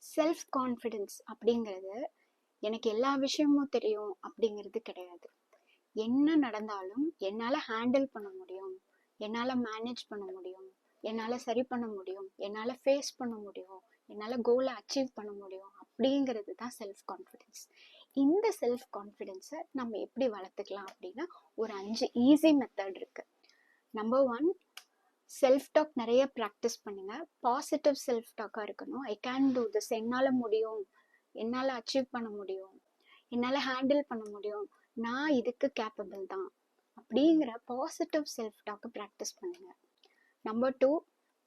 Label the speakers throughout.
Speaker 1: Self confidence அப்படிங்கிறது எனக்கு எல்லா விஷயமும் தெரியும் அப்படிங்கிறது கிடையாது. என்ன நடந்தாலும் என்னால் ஹேண்டில் பண்ண முடியும், என்னால் மேனேஜ் பண்ண முடியும், என்னால் சரி பண்ண முடியும், என்னால் ஃபேஸ் பண்ண முடியும், என்னால் கோலை அச்சீவ் பண்ண முடியும் அப்படிங்கிறது தான் செல்ஃப் கான்ஃபிடென்ஸ். இந்த செல்ஃப் கான்ஃபிடென்ஸை நம்ம எப்படி வளர்த்துக்கலாம் அப்படின்னா ஒரு 5 ஈஸி மெத்தட் இருக்கு. நம்பர் 1, செல்ஃப் டாக் நிறைய ப்ராக்டிஸ் பண்ணுங்க. பாசிட்டிவ் செல்ஃப் டாக்காக இருக்கணும். ஐ கேன் டூ திஸ், என்னால் முடியும், என்னால் அச்சீவ் பண்ண முடியும், என்னால் ஹேண்டில் பண்ண முடியும், நான் இதுக்கு கேப்பபிள் தான் அப்படிங்கிற பாசிட்டிவ் செல்ஃப் டாக்கை ப்ராக்டிஸ் பண்ணுங்க. நம்பர் 2,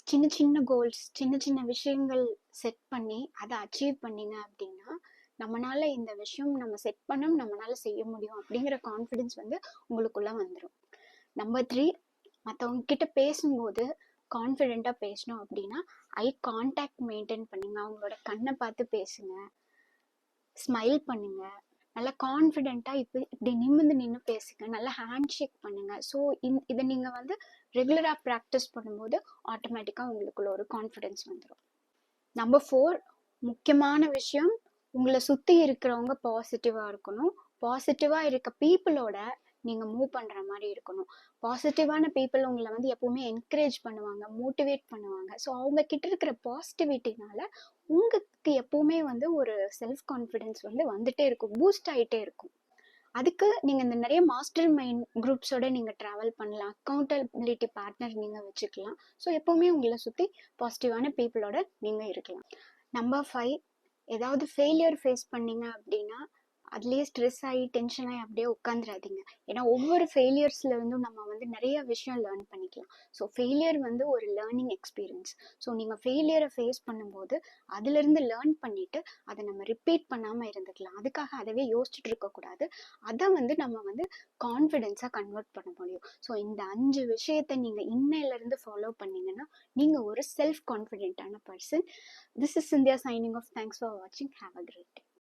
Speaker 1: சின்ன சின்ன கோல்ஸ், சின்ன சின்ன விஷயங்கள் செட் பண்ணி அதை அச்சீவ் பண்ணீங்க அப்படின்னா நம்மளால இந்த விஷயம் நம்ம செட் பண்ணோம், நம்மளால செய்ய முடியும் அப்படிங்கிற கான்ஃபிடென்ஸ் வந்து உங்களுக்குள்ள வந்துடும். நம்பர் 3, மற்றவங்க கிட்ட பேசும்போது கான்ஃபிடென்ட்டாக பேசணும் அப்படின்னா ஐ கான்டாக்ட் மெயின்டைன் பண்ணுங்க. அவங்களோட கண்ணை பார்த்து பேசுங்க, ஸ்மைல் பண்ணுங்க, நல்லா கான்ஃபிடென்ட்டாக இப்படி நிமிர்ந்து நின்று பேசுங்க, நல்லா ஹேண்ட் ஷேக் பண்ணுங்க. ஸோ இதை நீங்கள் வந்து ரெகுலராக ப்ராக்டிஸ் பண்ணும்போது ஆட்டோமேட்டிக்காக உங்களுக்குள்ள ஒரு கான்ஃபிடென்ஸ் வந்துடும். நம்பர் 4, முக்கியமான விஷயம், உங்களை சுற்றி இருக்கிறவங்க பாசிட்டிவாக இருக்கணும். பாசிட்டிவாக இருக்க பீப்புளோட நீங்கள் மூவ் பண்ணுற மாதிரி இருக்கணும். பாசிட்டிவான பீப்புள் உங்களை வந்து எப்பவுமே என்கரேஜ் பண்ணுவாங்க, மோட்டிவேட் பண்ணுவாங்க. ஸோ அவங்க கிட்ட இருக்கிற பாசிட்டிவிட்டினால உங்களுக்கு எப்பவுமே வந்து ஒரு செல்ஃப் கான்ஃபிடென்ஸ் வந்து வந்துட்டே இருக்கும், பூஸ்ட் ஆகிட்டே இருக்கும். அதுக்கு நீங்கள் இந்த நிறைய மாஸ்டர் மைண்ட் குரூப்ஸோட நீங்கள் ட்ராவல் பண்ணலாம், அக்கௌண்டபிலிட்டி பார்ட்னர் நீங்கள் வச்சுக்கலாம். ஸோ எப்போவுமே உங்களை சுற்றி பாசிட்டிவான பீப்புளோட நீங்கள் இருக்கலாம். நம்பர் 5, ஏதாவது ஃபெயிலியர் ஃபேஸ் பண்ணீங்க அப்படின்னா அதுலேயே ஸ்ட்ரெஸ் ஆகி டென்ஷன் ஆகி அப்படியே உட்காந்துடாதீங்க. ஏன்னா ஒவ்வொரு ஃபெயிலியர்ஸ்ல இருந்தும் நம்ம வந்து நிறைய விஷயம் லேர்ன் பண்ணிக்கலாம். ஸோ ஃபெயிலியர் வந்து ஒரு லேர்னிங் எக்ஸ்பீரியன்ஸ். ஸோ நீங்கள் ஃபெயிலியரை ஃபேஸ் பண்ணும்போது அதுலேருந்து லேர்ன் பண்ணிட்டு அதை நம்ம ரிப்பீட் பண்ணாமல் இருந்துக்கலாம். அதுக்காக அதவே யோசிச்சுட்டு இருக்கக்கூடாது. அதை வந்து நம்ம வந்து கான்ஃபிடென்ஸாக கன்வெர்ட் பண்ண முடியும். ஸோ இந்த 5 விஷயத்தை நீங்கள் இன்னையிலேருந்து ஃபாலோ பண்ணீங்கன்னா நீங்கள் ஒரு செல்ஃப் கான்ஃபிடென்ட்டான person. This is Cynthia signing off. Thanks for வாட்சிங். Have a great day.